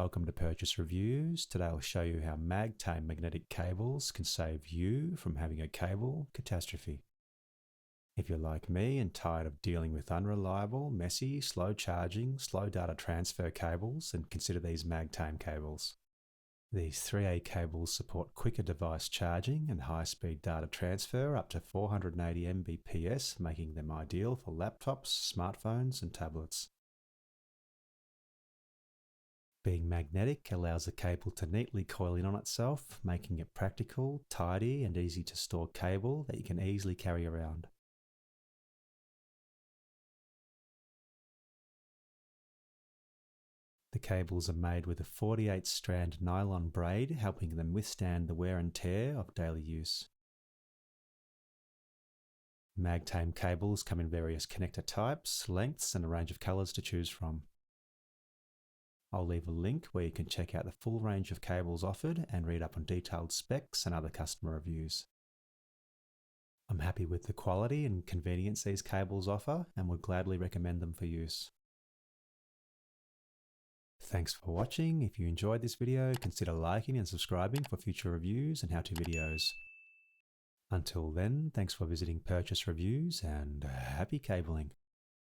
welcome to Purchase Reviews. Today I'll show you how MagTame magnetic cables can save you from having a cable catastrophe. If you're like me and tired of dealing with unreliable, messy, slow charging, slow data transfer cables, then consider these MagTame cables. These 3A cables support quicker device charging and high-speed data transfer up to 480 Mbps, making them ideal for laptops, smartphones and tablets. Being magnetic allows the cable to neatly coil in on itself, making it practical, tidy and easy to store cable that you can easily carry around. The cables are made with a 48-strand nylon braid, helping them withstand the wear and tear of daily use. MagTame cables come in various connector types, lengths and a range of colours to choose from. I'll leave a link where you can check out the full range of cables offered and read up on detailed specs and other customer reviews. I'm happy with the quality and convenience these cables offer and would gladly recommend them for use. Thanks for watching. If you enjoyed this video, consider liking and subscribing for future reviews and how-to videos. Until then, thanks for visiting Purchase Reviews and happy cabling.